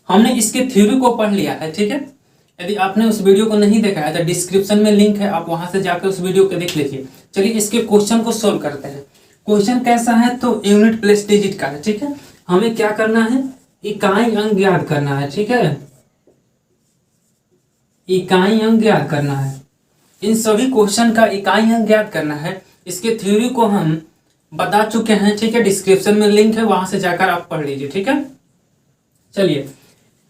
हमने इसके थ्योरी को पढ़ लिया है, ठीक है। यदि आपने उस वीडियो को नहीं देखा है तो डिस्क्रिप्शन में लिंक है, आप वहां से जाकर उस वीडियो को देख लीजिए। चलिए इसके क्वेश्चन को सोल्व करते हैं। क्वेश्चन कैसा है तो यूनिट प्लस डिजिट का है, ठीक है। हमें क्या करना है, इकाई अंक ज्ञात करना है, ठीक है। इकाई अंक ज्ञात करना है, इन सभी क्वेश्चन का इकाई अंक ज्ञात करना है। इसके थ्योरी को हम बता चुके हैं, ठीक है। डिस्क्रिप्शन में लिंक है, वहां से जाकर आप पढ़ लीजिए, ठीक है। चलिए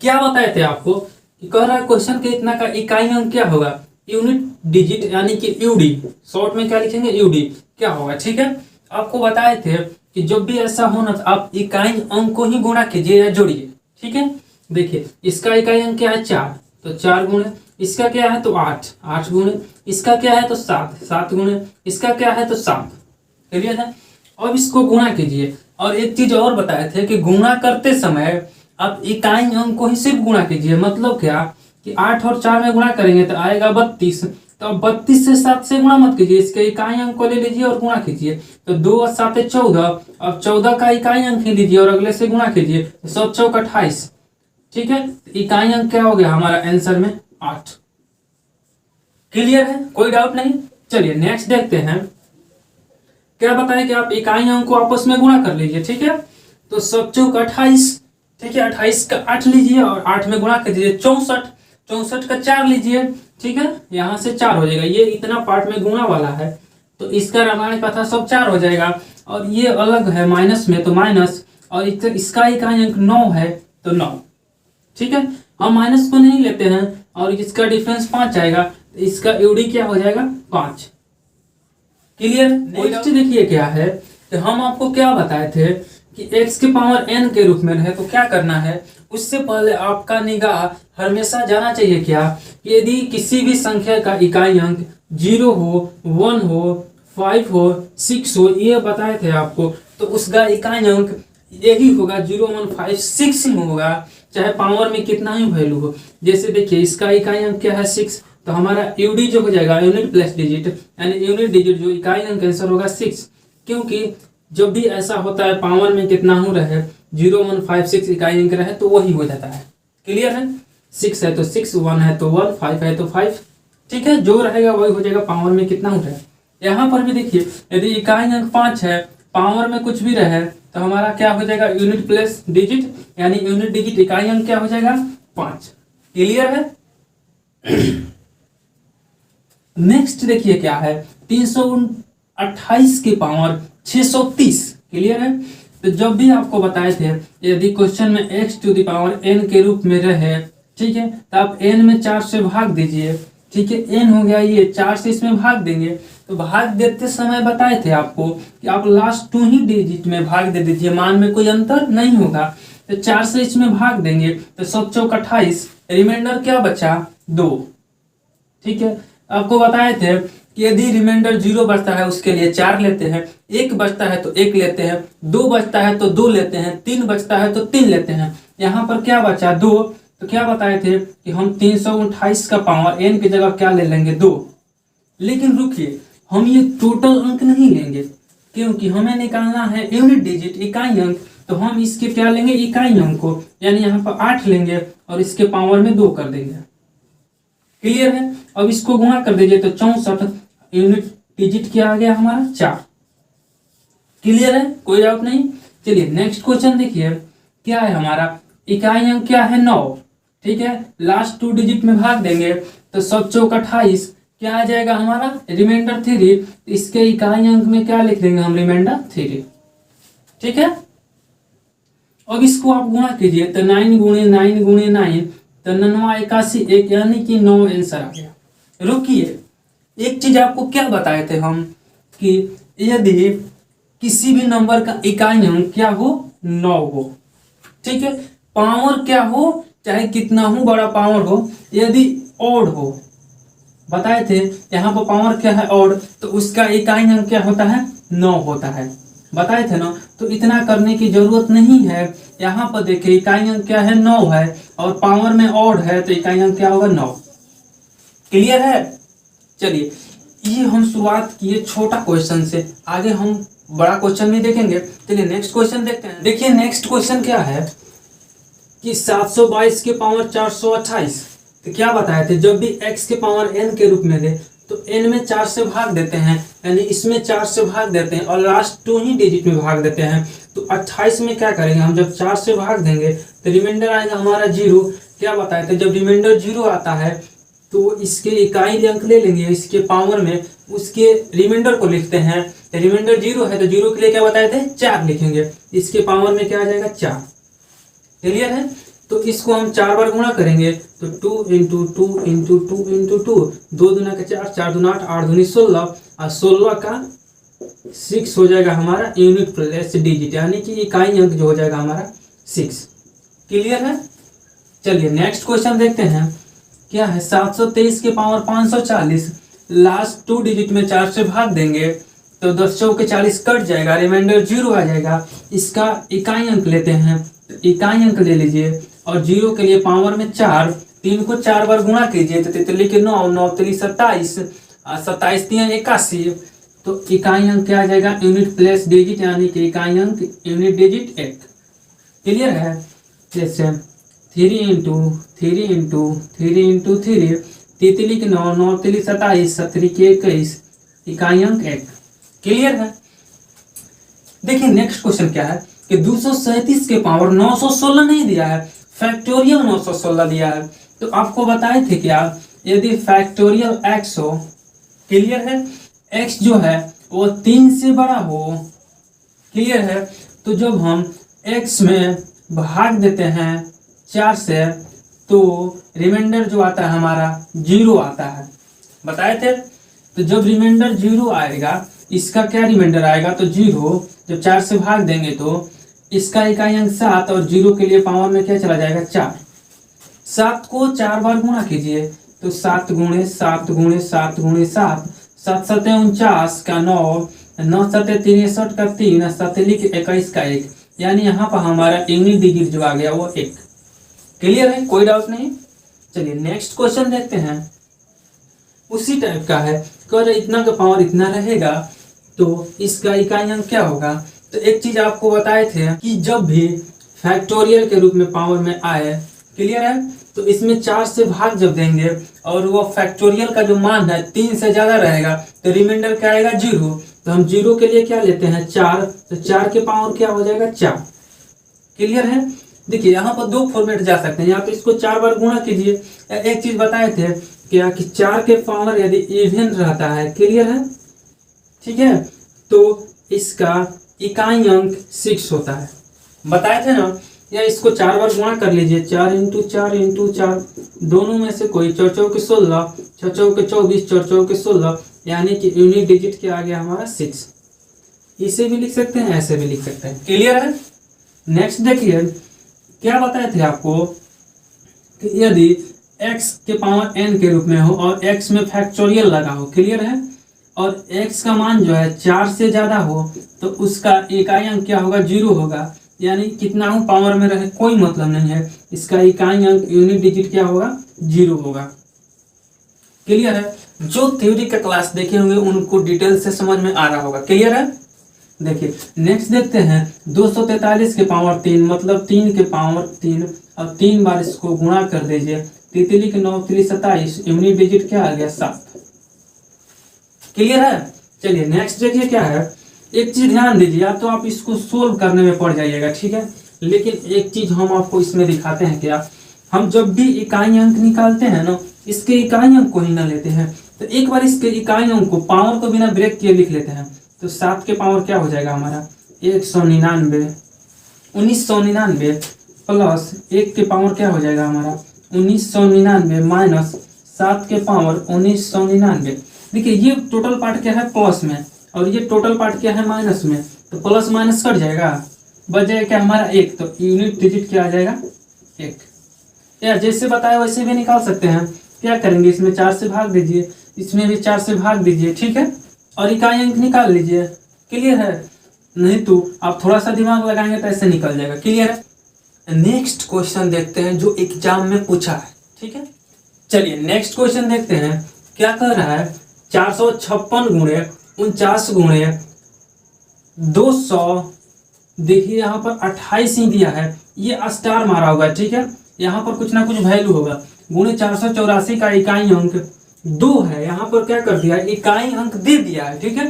क्या बताए थे आपको कि कह रहा है क्वेश्चन के इतना का इकाई अंक क्या होगा, यूनिट डिजिट यानी कि यूडी, शॉर्ट में क्या लिखेंगे यूडी क्या होगा, ठीक है। आपको बताए थे कि जब भी ऐसा हो ना तो आप इकाई अंक को ही गुणा कीजिए या जोड़िए, ठीक है। देखिए इसका इकाई अंक क्या है 4, तो 4 गुणे, इसका क्या है तो 8, 8 गुणे, इसका क्या है तो 7, 7 गुणे, इसका क्या है तो 7। क्लियर है। अब इसको गुणा कीजिए। और एक चीज और बताए थे कि गुणा करते समय आप इकाई अंक को ही सिर्फ गुणा कीजिए। मतलब क्या कि 8 और 4 में गुणा करेंगे तो आएगा 32, तो अब 32 से 7 से गुणा मत कीजिए, इसके इकाई अंक को ले लीजिए और गुणा कीजिए। तो 2 और 7 है 14, अब 14 का इकाई अंक ही लीजिए और अगले से गुणा कीजिए, तो 7 चौक 28, ठीक है। इकाई अंक क्या हो गया हमारा आंसर में 8। क्लियर है, कोई डाउट नहीं। चलिए नेक्स्ट देखते हैं। क्या बताया कि आप इकाई अंक को आपस में गुणा कर लीजिए, ठीक है। तो 7 चौक 28, ठीक है। 28 का 8 लीजिए और 8 में गुणा कर दीजिए 64, 64 का 4 लीजिए, ठीक है। यहाँ से 4 हो जाएगा, ये इतना पार्ट में गुणा वाला है तो इसका रामायण का था सब 4 हो जाएगा। और ये अलग है माइनस में तो माइनस, और इसका इकाई अंक 9 है तो 9, ठीक है। हम माइनस को नहीं लेते हैं और इसका डिफरेंस 5 आएगा, तो इसका यूडी क्या हो जाएगा 5। क्लियर। नेक्स्ट देखिए क्या है कि हम आपको क्या बताए थे कि x के पावर n के रूप में रहे तो क्या करना है। उससे पहले आपका निगाह हमेशा जाना चाहिए क्या कि यदि किसी भी संख्या का इकाई अंक 0 हो, 1 हो, 5 हो, 6 हो, ये बताए थे आपको, तो उसका इकाई अंक यही होगा 0, 1, 5, 6 ही होगा, चाहे पावर में कितना ही वैल्यू हो। जैसे देखिए इसका इकाई अंक क्या है 6, तो हमारा यूडी जो हो जाएगा यूनिट प्लस डिजिट यानी यूनिट डिजिट जो इकाई अंक आंसर होगा 6, क्योंकि जब भी ऐसा होता है पावर में कितना हो रहे 0, 1, 5, 6 इकाई अंक रहे तो वही हो जाता है। क्लियर है। 6 है तो 6, 1 है तो 1, 5 है तो 5, ठीक है। जो रहेगा वही हो जाएगा पावर में कितना हो रहा है। यहाँ पर भी देखिए यदि इकाई अंक 5 है, पावर में कुछ भी रहे तो हमारा क्या हो जाएगा यूनिट प्लस डिजिट यानी यूनिट डिजिट इकाई अंक क्या हो जाएगा 5। क्लियर है। नेक्स्ट देखिए क्या है 328 की पावर 630। क्लियर है। तो जब भी आपको बताए थे यदि क्वेश्चन में x to the power n के रूप में रहे, ठीक है, तो आप n में 4 से भाग दीजिए, ठीक है। n हो गया ये 4 से इसमें भाग देंगे, तो भाग देते समय बताए थे आपको कि आप लास्ट 2 ही डिजिट में भाग दे दीजिए, मान में कोई अंतर नहीं होगा। तो 4 से इसमें भाग देंगे तो 7 चौक 28, रिमाइंडर क्या बचा 2, ठीक है। आपको बताए थे कि यदि रिमाइंडर 0 बचता है उसके लिए 4 लेते हैं, 1 बचता है तो 1 लेते हैं, 2 बचता है तो 2 लेते हैं, 3 बचता है तो 3 लेते हैं। यहाँ पर क्या बचा 2, तो क्या बताए थे कि हम 328 का पावर n की जगह क्या ले लेंगे 2। लेकिन रुकिए हम ये टोटल अंक नहीं लेंगे क्योंकि हमें निकालना है यूनिट डिजिट इकाई अंक, तो हम इसके क्या लेंगे इकाई अंक को, यानी यहाँ पर 8 लेंगे और इसके पावर में 2 कर देंगे। क्लियर है। अब इसको गुणा कर दीजिए तो 64, यूनिट डिजिट क्या आ गया हमारा 4। क्लियर है, कोई डाउट नहीं। चलिए नेक्स्ट क्वेश्चन देखिए क्या है हमारा इकाई अंक क्या है 9, ठीक है। लास्ट 2 डिजिट में भाग देंगे तो 7 चौक 28 क्या आ जाएगा हमारा रिमाइंडर 3, इसके इकाई अंक में क्या लिख देंगे हम रिमाइंडर 3, ठीक है। अब इसको आप गुणा कीजिए तो 9 गुणे 9 गुणे 9 तो 9 81 1 यानी कि 9 आंसर आ गया। रुकिए एक चीज आपको क्या बताए थे हम कि यदि किसी भी नंबर का इकाई अंक क्या हो 9 हो, ठीक है, पावर क्या हो चाहे कितना हो बड़ा पावर हो, यदि ऑड हो, बताए थे यहाँ पर पावर क्या है ऑड, तो उसका इकाई अंक क्या होता है 9 होता है, बताए थे ना। तो इतना करने की जरूरत नहीं है। यहाँ पर देखिए इकाई अंक क्या है 9 है और पावर में ऑड है तो इकाई अंक क्या होगा 9। क्लियर है। चलिए ये हम शुरुआत किए छोटा क्वेश्चन से, आगे हम बड़ा क्वेश्चन भी देखेंगे। चलिए नेक्स्ट क्वेश्चन देखते हैं। देखिए नेक्स्ट क्वेश्चन क्या है कि 722 के पावर 428, तो क्या बताए थे जब भी x के पावर n के रूप में दे तो n में 4 से भाग देते हैं, यानी इसमें 4 से भाग देते हैं और लास्ट 2 ही डिजिट में भाग देते हैं। तो 28 में क्या करेंगे हम, जब 4 से भाग देंगे तो रिमाइंडर आएगा हमारा 0। क्या बताए थे जब रिमाइंडर 0 आता है तो इसके इकाई अंक ले लेंगे, इसके पावर में उसके रिमाइंडर को लिखते हैं। रिमाइंडर 0 है तो 0 के लिए क्या बताए थे 4 लिखेंगे, इसके पावर में क्या आ जाएगा 4। क्लियर है। तो इसको हम 4 बार गुणा करेंगे तो 2 इंटू 2 इंटू 2 इंटू 2, 2 दूना का 4, 4 दूना 8, 8 दूनी 16 और 16 का 6 हो जाएगा हमारा यूनिट प्लेस डिजिट, यानी कि इकाई अंक जो हो जाएगा हमारा 6। क्लियर है। चलिए नेक्स्ट क्वेश्चन देखते हैं क्या है। 723 के पावर 540, लास्ट 2 डिजिट में 4 से भाग देंगे तो 10 चौके 40 कट जाएगा, रिमाइंडर 0 आ जाएगा। इसका इकाई अंक लेते हैं, तो इकाई अंक ले लीजिए और 0 के लिए पावर में 4, 3 को 4 बार गुणा कीजिए तो 3 के 9, 9 3 27 और 27 3 81, तो इकाई अंक क्या आ जाएगा यूनिट प्लेस डिजिट, यानी कि इकाई अंक यूनिट डिजिट 1। क्लियर है। जैसे 3 इंटू 3 इंटू 3 इंटू 3, 3 के 9, 9 3 27, 7 के 21, इकाई अंक 1। क्लियर है। देखिए नेक्स्ट क्वेश्चन क्या है कि 237 के पावर 916 नहीं दिया है, फैक्टोरियल 916 दिया है। तो आपको बताए थे क्या, यदि फैक्टोरियल x हो, क्लियर है, x जो है वो 3 से बड़ा हो, क्लियर है, तो जब हम x में भाग देते हैं 4 से तो रिमाइंडर जो आता है हमारा 0 आता है, बताए थे। तो जब रिमाइंडर 0 आएगा, इसका क्या रिमाइंडर आएगा तो 0, जब 4 से भाग देंगे तो इसका इकाई अंक 7 और 0 के लिए पावर में क्या चला जाएगा 4। 7 को 4 बार गुणा कीजिए तो 7 गुणे 7 गुणे 7 गुणे 7, 7 7 49 का 9, 9 7 63 का 3, 7 21 का 1, यानी यहाँ पर हमारा यूनिट डिजिट जो आ गया वो 1। क्लियर है, कोई डाउट नहीं। चलिए नेक्स्ट क्वेश्चन देखते हैं। उसी टाइप का है, कर इतना का पावर इतना रहेगा तो इसका इकाई अंक क्या होगा। तो एक चीज आपको बताए थे कि जब भी फैक्टोरियल के रूप में पावर में आए, क्लियर है, तो इसमें 4 से भाग जब देंगे और वो फैक्टोरियल का जो मान है 3 से ज्यादा रहेगा तो रिमाइंडर क्या आएगा 0। तो हम 0 के लिए क्या लेते हैं 4, तो 4 के पावर क्या हो जाएगा 4। क्लियर है। देखिए यहाँ पर 2 फॉर्मेट जा सकते हैं, यहाँ पे इसको 4 बार गुणा कीजिए। एक चीज बताए थे क्या कि 4 के पावर यदि इवन रहता है, क्लियर है, ठीक है, तो इसका इकाई अंक 6 होता है, बताए थे ना। या इसको 4 बार गुणा कर लीजिए, 4 इंटू 4 इंटू 4, दोनों में से कोई 4 चौके 16, 6 चौके 24, 4 चौके 16, यानी कि यूनिट डिजिट क्या आ गया हमारा 6। इसे भी लिख सकते हैं, ऐसे भी लिख सकते हैं। क्लियर है। नेक्स्ट देखिए क्या बताए थे आपको कि यदि x के पावर n के रूप में हो और x में फैक्टोरियल लगा हो, क्लियर है, और x का मान जो है 4 से ज्यादा हो तो उसका इकाई अंक क्या होगा 0 होगा, यानी कितना हो पावर में रहे कोई मतलब नहीं है, इसका इकाई अंक यूनिट डिजिट क्या होगा 0 होगा। क्लियर है। जो थ्योरी का क्लास देखे होंगे उनको डिटेल से समझ में आ रहा होगा। क्लियर है। देखिए नेक्स्ट देखते हैं 243 के पावर 3, मतलब 3 के पावर 3 और 3 बार इसको गुणा कर दीजिए, 3 के 9 3 27, यूनिट डिजिट क्या आ गया 7। क्लियर है। चलिए नेक्स्ट देखिए क्या है। एक चीज ध्यान दीजिए, या तो आप इसको सोल्व करने में पड़ जाइएगा, ठीक है, लेकिन एक चीज हम आपको इसमें दिखाते हैं क्या, हम जब भी इकाई अंक निकालते हैं ना, इसके इकाई अंक को ही ना लेते हैं, तो एक बार इसके इकाई अंक को पावर को बिना ब्रेक किए लिख लेते हैं। तो 7 के पावर क्या हो जाएगा हमारा 199, 1999 प्लस 1 के पावर क्या हो जाएगा हमारा 1999 माइनस 7 के पावर 1999। देखिए ये टोटल पार्ट क्या है प्लस में और ये टोटल पार्ट क्या है माइनस में, तो प्लस माइनस कट जाएगा, बच जाएगा क्या हमारा 1, तो यूनिट डिजिट क्या आ जाएगा 1। या जैसे बताया वैसे भी निकाल सकते हैं। क्या करेंगे, इसमें 4 से भाग दीजिए, इसमें भी 4 से भाग दीजिए, ठीक है, और इकाई अंक निकाल लीजिए। क्लियर है। नहीं तो आप थोड़ा सा दिमाग लगाएंगे तो ऐसे निकल जाएगा। क्लियर है। नेक्स्ट क्वेश्चन देखते हैं जो एग्जाम में पूछा है, ठीक है। चलिए नेक्स्ट क्वेश्चन देखते हैं क्या कर रहा है। 456 गुणे 49 गुणे 200 देखिए यहाँ पर 28 ही दिया है, ये स्टार मारा होगा, ठीक है, यहाँ पर कुछ ना कुछ वैल्यू होगा। गुणे 484 का इकाई अंक 2 है, यहाँ पर क्या कर दिया, इकाई अंक दे दिया है, ठीक है।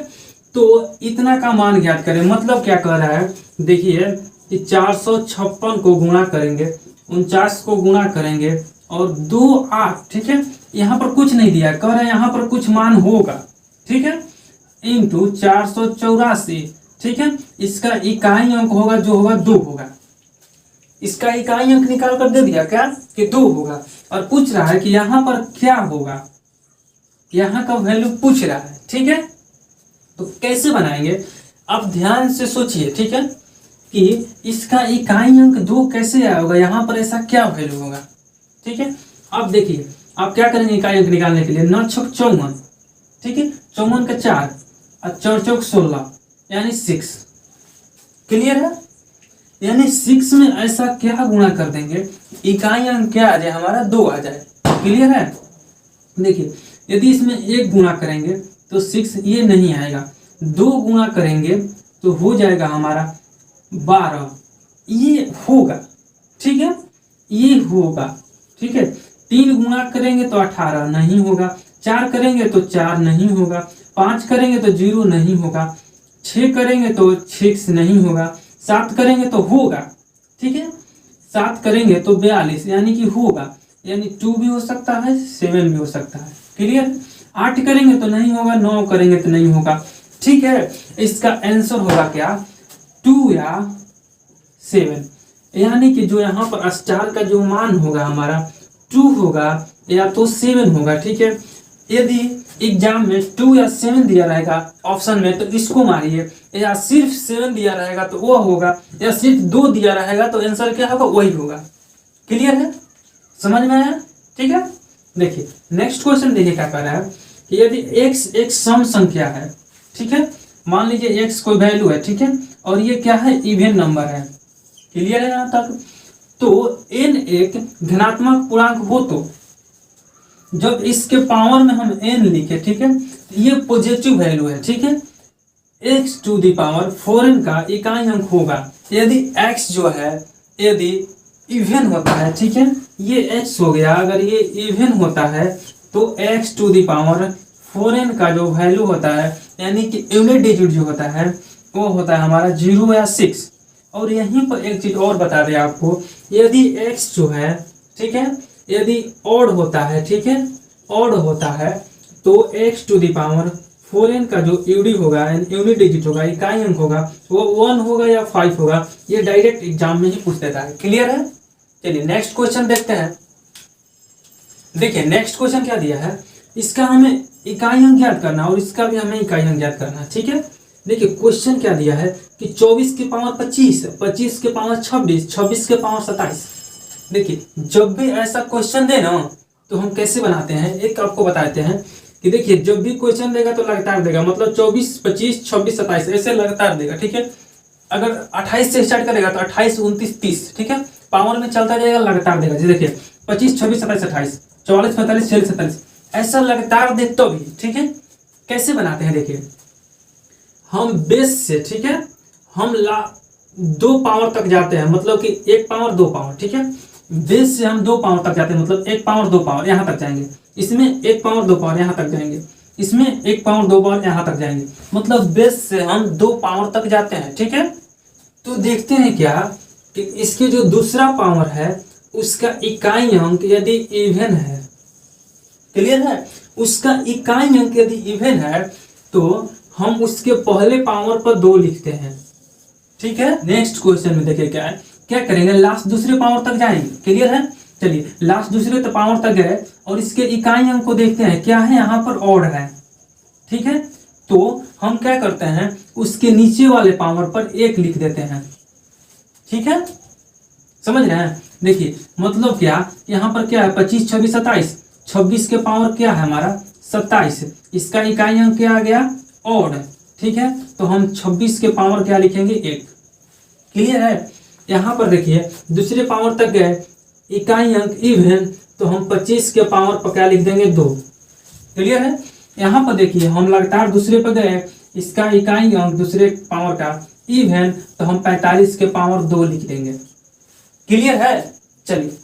तो इतना का मान ज्ञात करें, मतलब क्या कह रहा है, देखिए कि 456 को गुणा करेंगे, 49 को गुणा करेंगे और 2 8, ठीक है। यहाँ पर कुछ नहीं दिया, कह रहा है यहाँ पर कुछ मान होगा, ठीक है, इंटू 484, ठीक है। इसका इकाई अंक होगा जो होगा 2 होगा, इसका इकाई अंक निकाल कर दे दिया क्या कि 2 होगा, और पूछ रहा है कि यहाँ पर क्या होगा, यहाँ का वैल्यू पूछ रहा है, ठीक है। तो कैसे बनाएंगे, अब ध्यान से सोचिए, ठीक है, कि इसका इकाई अंक 2 कैसे आया होगा, यहाँ पर ऐसा क्या वैल्यू होगा, ठीक है। अब देखिए आप क्या करेंगे इकाई अंक निकालने के लिए, 9 छक 54, ठीक है, 54 का 4 और 4 चौक 16 यानी 6, क्लियर है। यानी 6 में ऐसा क्या गुणा कर देंगे, इकाई अंक क्या आ जाए हमारा 2 आ जाए, क्लियर है। देखिए यदि इसमें 1 गुणा करेंगे तो 6 ये नहीं आएगा, 2 गुणा करेंगे तो हो जाएगा हमारा 12, ये होगा, ठीक है, ये होगा, ठीक है। 3 गुणा करेंगे तो 18 नहीं होगा, 4 करेंगे तो 4 नहीं होगा, 5 करेंगे तो 0 नहीं होगा, 6 करेंगे तो 6 नहीं होगा, 7 करेंगे तो होगा, ठीक है, 7 करेंगे तो 42 यानी कि होगा, यानी 2 भी हो सकता है 7 भी हो सकता है, क्लियर। 8 करेंगे तो नहीं होगा, 9 करेंगे तो नहीं होगा, ठीक है। इसका आंसर होगा क्या, 2 या 7, यानी कि जो यहाँ पर स्टार का जो मान होगा हमारा 2 होगा या तो 7 होगा, ठीक है। यदि एग्जाम में 2 या 7 दिया रहेगा ऑप्शन में तो इसको मारिए, या सिर्फ 7 दिया रहेगा तो वो होगा, या सिर्फ 2 दिया रहेगा तो आंसर क्या होगा वही होगा, क्लियर है, समझ में आया, ठीक है। देखिए नेक्स्ट क्वेश्चन देखिए क्या कर रहा है कि यदि x एक सम संख्या है, ठीक है, मान लीजिए x कोई वैल्यू है, ठीक है, और ये क्या है इवन नंबर है, क्लियर है यहाँ तक। तो n एक धनात्मक पूर्णांक हो तो जब इसके पावर में हम n लिखे, ठीक है, ये पॉजिटिव वैल्यू है, ठीक है, x to the power 4n का इकाई अंक होगा। यदि x जो है यदि इवन होता है, ठीक है, ये x हो गया, अगर ये इवन होता है तो x to the power 4n का जो वैल्यू होता है यानी कि यूनिट डिजिट जो होता है वो होता है हमारा 0 या 6। और यहीं पर एक चीज और बता दें आपको, यदि x जो है, ठीक है, यदि ऑड होता है, ठीक है, ऑड होता है तो x to the power 4n का जो यूडी होगा यूनिट डिजिट होगा, इकाई अंक होगा, वो 1 होगा या 5 होगा, ये डायरेक्ट एग्जाम में ही पूछ देता है, क्लियर है। चलिए नेक्स्ट क्वेश्चन देखते हैं। देखिए नेक्स्ट क्वेश्चन क्या दिया है, इसका हमें इकाई अंक ज्ञात करना और इसका भी हमें इकाई अंक ज्ञात करना है, ठीक है। देखिए क्वेश्चन क्या दिया है कि 24 के पावर 25, 25 के पावर 26, 26 के पावर 27। देखिए जब भी ऐसा क्वेश्चन दे ना तो हम कैसे बनाते हैं, एक आपको बताते हैं कि देखिए जब भी क्वेश्चन देगा तो लगातार देगा, मतलब 24, 25, 26, 27 ऐसे लगातार देगा, ठीक है। अगर 28 से स्टार्ट करेगा तो 28, 29, 30, ठीक है, पावर में चलता जाएगा, लगातार देगा। जी देखिए 25, 26, 27, 28, 44, 45, 46, 47 ऐसा लगातार दे तो भी, ठीक है। कैसे बनाते हैं, देखिए हम बेस से, ठीक है, हम 2 पावर तक जाते हैं, मतलब कि 1 पावर 2 पावर, ठीक है, बेस से हम 2 पावर तक जाते हैं, मतलब 1 पावर 2 पावर यहाँ तक जाएंगे, इसमें 1 पावर 2 पावर यहाँ तक जाएंगे, इसमें 1 पावर 2 पावर यहाँ तक जाएंगे, मतलब बेस से हम 2 पावर तक जाते हैं, ठीक है। तो देखते हैं क्या कि इसके जो दूसरा पावर है उसका इकाई अंक यदि इवन है, क्लियर है, उसका इकाई अंक यदि इवन है तो हम उसके पहले पावर पर 2 लिखते हैं, ठीक है। नेक्स्ट क्वेश्चन में देखिए क्या है, क्या करेंगे, लास्ट दूसरे पावर तक जाएंगे, क्लियर है। चलिए लास्ट दूसरे पावर तक गए और इसके इकाई अंक को देखते हैं, क्या है यहाँ पर ऑड है, ठीक है, तो हम क्या करते हैं उसके नीचे वाले पावर पर 1 लिख देते हैं, ठीक है, समझ रहे हैं। देखिए मतलब क्या, यहाँ पर क्या है 25, 26, 27, 26 के पावर क्या है हमारा 27, इसका इकाई अंक क्या आ गया ऑड, ठीक है, तो हम 26 के पावर क्या लिखेंगे 1, क्लियर है। यहाँ पर देखिए दूसरे पावर तक गए, इकाई अंक इवन, तो हम 25 के पावर पर क्या लिख देंगे 2, क्लियर है। यहाँ पर देखिए हम लगातार दूसरे पर गए, इसका इकाई अंक दूसरे पावर का इवन तो हम 45 के पावर 2 लिख देंगे। क्लियर है? चलिए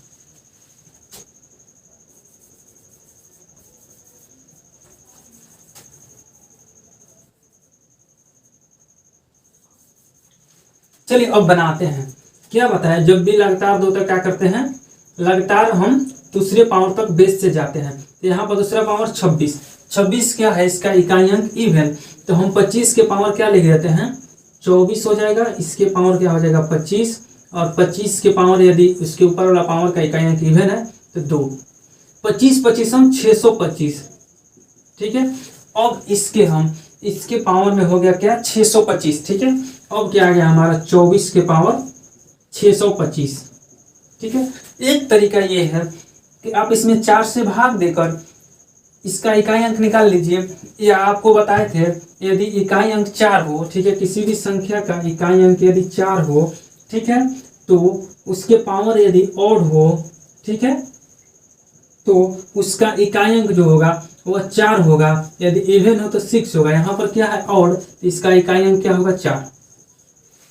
चलिए अब बनाते हैं। क्या बताया, जब भी लगातार दो तक क्या करते हैं, लगातार हम दूसरे पावर तक बेस से जाते हैं। तो यहाँ पर दूसरा पावर 26, 26 क्या है इसका इकाई अंक इवन, तो हम 25 के पावर क्या लिख देते हैं 24 हो जाएगा। इसके पावर क्या हो जाएगा 25, और 25 के पावर यदि उसके ऊपर वाला पावर का इकाई अंक इवन है तो 2, 25 25 हम 625। ठीक है, अब इसके पावर में हो गया क्या 625। ठीक है, अब क्या आ गया हमारा 24 के पावर 625। ठीक है, एक तरीका ये है कि आप इसमें 4 से भाग देकर इसका इकाई अंक निकाल लीजिए। या आपको बताए थे यदि इकाई अंक 4 हो, ठीक है, किसी भी संख्या का इकाई अंक यदि 4 हो, ठीक है, तो उसके पावर यदि ऑड हो, ठीक है, तो उसका इकाई अंक जो होगा वह 4 होगा। यदि इवन हो तो 6 होगा। यहाँ पर क्या है ऑड, तो इसका इकाई अंक क्या होगा 4।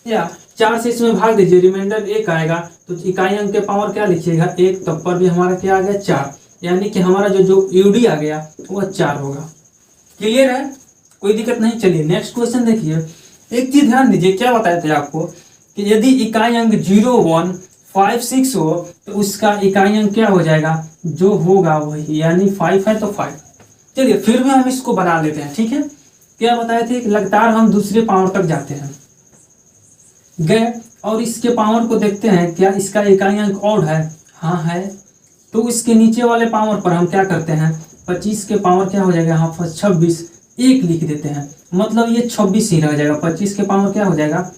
या 4 से इसमें भाग दीजिए, रिमाइंडर 1 आएगा, तो इकाई अंक के पावर क्या लिखिएगा 1, तब पर भी हमारा क्या आ गया 4, यानी कि हमारा जो यूडी आ गया वह 4 होगा। क्लियर है? कोई दिक्कत नहीं। चलिए नेक्स्ट क्वेश्चन देखिए। एक चीज ध्यान दीजिए, क्या बताए थे आपको कि यदि इकाई अंक 0 1 5 6 हो तो उसका इकाई अंक क्या हो जाएगा, जो होगा वही, यानी 5 है तो 5। चलिए फिर भी हम इसको बना लेते हैं। ठीक है, क्या बताए थे कि लगातार हम दूसरे पावर तक जाते हैं, गए और इसके पावर को देखते हैं क्या इसका इकाई अंक ऑड है, हाँ है, तो इसके नीचे वाले पावर पर हम क्या करते हैं 25 के पावर क्या हो जाएगा यहाँ पर 26 1 लिख देते हैं, मतलब ये 26 ही रह जाएगा। 25 के पावर क्या हो जाएगा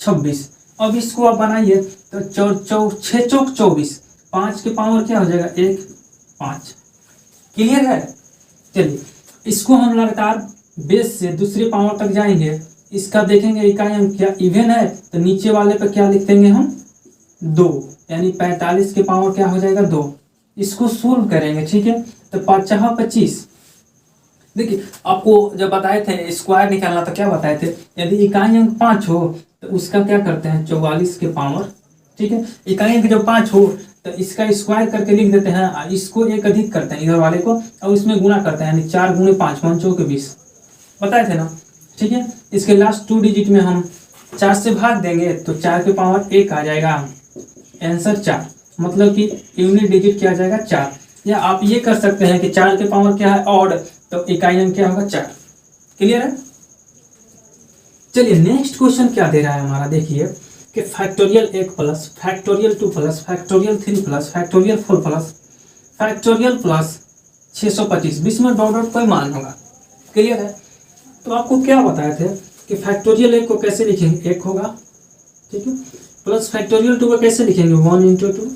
26। अब इसको आप बनाइए तो 6 चौक 24, 5 के पावर क्या हो जाएगा 1 5। क्लियर है? चलिए इसको हम लगातार बेस से दूसरे पावर तक जाएंगे, इसका देखेंगे इकाई अंक क्या इवन है, तो नीचे वाले पे क्या लिख देंगे हम 2, यानी 45 के पावर क्या हो जाएगा 2। इसको सोल्व करेंगे। ठीक है, तो 5 25। देखिए आपको जब बताए थे स्क्वायर निकालना तो क्या बताए थे, यदि इकाई अंक 5 हो तो उसका क्या करते हैं 44 के पावर। ठीक है, इकाई अंक जब 5 हो तो इसका स्क्वायर करके लिख देते हैं, इसको एक अधिक करते हैं इधर वाले को और इसमें गुना करते हैं, यानी 4 गुणे 5 5 चौके 20 बताए थे ना। ठीक है, इसके लास्ट 2 डिजिट में हम 4 से भाग देंगे तो 4 के पावर 1 आ जाएगा, आंसर 4, मतलब कि यूनिट डिजिट क्या आ जाएगा 4। या आप ये कर सकते हैं कि 4 के पावर क्या है ऑड, तो इकाई अंक क्या होगा 4। क्लियर है? चलिए नेक्स्ट क्वेश्चन क्या दे रहा है हमारा, देखिए कि factorial 1 plus factorial 2 plus factorial 3 plus factorial 4 plus factorial plus 625 बीच में डॉट डॉट कोई मान होगा। क्लियर है? तो आपको क्या बताए थे कि फैक्टोरियल 1 को कैसे लिखेंगे 1 होगा, ठीक है, प्लस फैक्टोरियल 2 को कैसे लिखेंगे 1 × 2,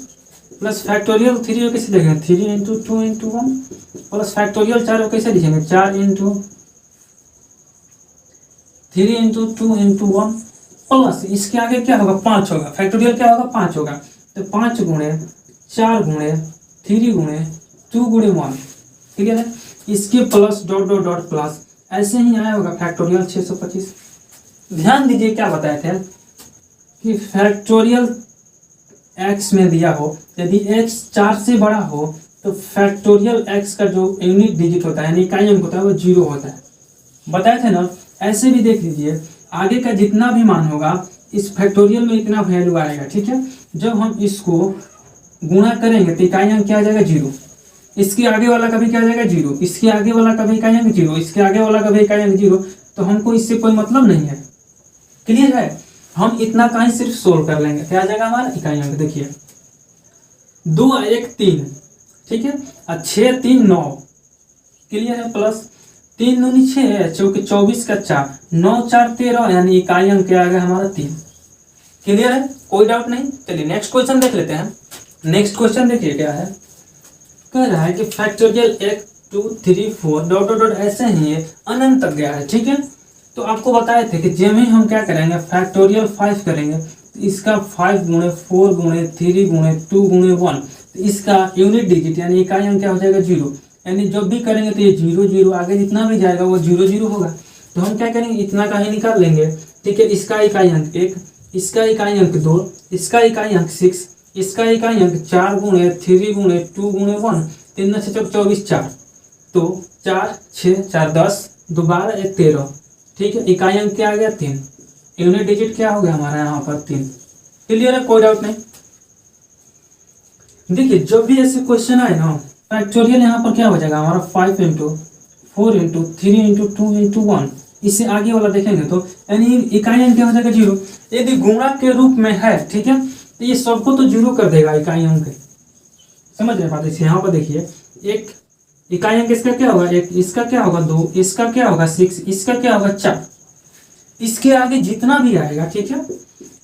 प्लस फैक्टोरियल 3 को कैसे लिखेंगे 3 × 2 × 1, प्लस फैक्टोरियल 4 को कैसे लिखेंगे 4 × 3 × 2 × 1, प्लस इसके आगे क्या होगा 5 होगा, फैक्टोरियल क्या होगा 5 होगा, तो 5 गुणे 4 गुणे 3 गुणे 2 गुणे 1। क्लियर है? इसके plus dot dot dot plus ऐसे ही आया होगा फैक्टोरियल 625। ध्यान दीजिए क्या बताए थे कि फैक्टोरियल x में दिया हो, यदि x 4 से बड़ा हो तो फैक्टोरियल x का जो यूनिट डिजिट होता है यानी इकाई अंक होता है वो 0 होता है। बताए थे ना। ऐसे भी देख लीजिए आगे का जितना भी मान होगा इस फैक्टोरियल में इतना वैल्यू आएगा। ठीक है, जब हम इसको गुणा करेंगे तो इकाई अंक क्या आ जाएगा 0, इसके आगे वाला का भी क्या आ जाएगा 0, इसके आगे वाला का भी इकाई अंक 0, इसके आगे वाला का भी इकाई अंक 0, तो हमको इससे कोई मतलब नहीं है। क्लियर है? हम इतना का ही सिर्फ सोल्व कर लेंगे, क्या आ जाएगा हमारा इकाई अंक, देखिए 2 1 3, ठीक है, और 6 3 9। क्लियर है? प्लस 3 दूनी 6 चौके 24 का 4 9 4 13, यानी इकाई अंक क्या आ गया हमारा 3। क्लियर है? कोई डाउट नहीं। चलिए नेक्स्ट क्वेश्चन देख लेते हैं। नेक्स्ट क्वेश्चन देखिए क्या है, कह रहा है कि फैक्टोरियल 1 2 3 4 डॉट डॉट डॉट ऐसे ही अनंत तक गया है। ठीक है, तो आपको बताए थे कि जब ही हम क्या करेंगे फैक्टोरियल 5 करेंगे तो इसका 5 गुणे 4 गुणे 3 गुणे 2 गुणे 1, तो इसका यूनिट डिजिट यानी इकाई अंक क्या हो जाएगा 0, यानी जब भी करेंगे तो ये 0 0 आगे जितना भी जाएगा वो 0 0 होगा। तो हम क्या करेंगे इतना का ही निकाल लेंगे, ठीक है। इसका इकाई अंक 1, इसका इकाई अंक 2, इसका इकाई अंक 6, इसका इकाई अंक 4 गुणे 3 गुणे 2 गुणे 1, 3 6 24 4, तो 4 6 4 10, 2 12 1 13, ठीक है। इकाई अंक क्या आ गया 3, यूनिट डिजिट क्या हो गया हमारा यहाँ पर 3। क्लियर है, कोई डाउट नहीं। देखिए जब भी ऐसे क्वेश्चन आए ना फैक्टोरियल यहाँ पर क्या हो जाएगा हमारा 5 इंटू 4 इंटू 3 इंटू 2 इंटू 1, इससे आगे वाला देखेंगे तो यानी इकाई अंक क्या हो जाएगा 0। यदि गुणक के रूप में है, ठीक है, तो ये सबको तो 0 कर देगा इकाई अंक। समझ रहे बात। इसे यहाँ पर देखिए एक इकाई अंक इसका क्या होगा 1, इसका क्या होगा 2, इसका क्या होगा 6, इसका क्या होगा 4। इसके आगे जितना भी आएगा, ठीक है,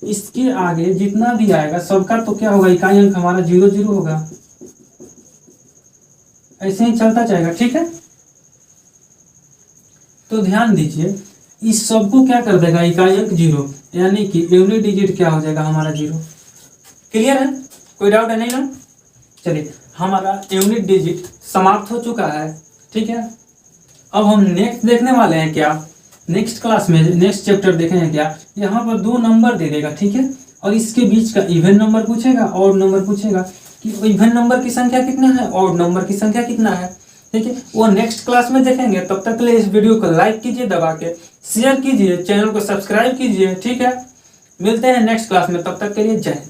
इसके आगे जितना भी आएगा सबका तो क्या होगा इकाई अंक हमारा 0 0 होगा। ऐसे ही चलता जाएगा, ठीक है। तो ध्यान दीजिए इस सबको क्या कर देगा इकाई अंक 0, यानी कि यूनिट डिजिट क्या हो जाएगा हमारा 0। क्लियर है, कोई डाउट है नहीं ना। चलिए हमारा यूनिट डिजिट समाप्त हो चुका है, ठीक है। अब हम नेक्स्ट देखने वाले हैं क्या, नेक्स्ट क्लास में नेक्स्ट चैप्टर देखेंगे क्या। यहाँ पर 2 नंबर दे देगा, ठीक है, और इसके बीच का इवन नंबर पूछेगा, ऑड नंबर पूछेगा कि इवन नंबर की संख्या कितना है, ऑड नंबर की संख्या कितना है, ठीक है। वो नेक्स्ट क्लास में देखेंगे। तब तक के लिए इस वीडियो को लाइक कीजिए दबा के, शेयर कीजिए, चैनल को सब्सक्राइब कीजिए, ठीक है। मिलते हैं नेक्स्ट क्लास में, तब तक के लिए जय हिंद।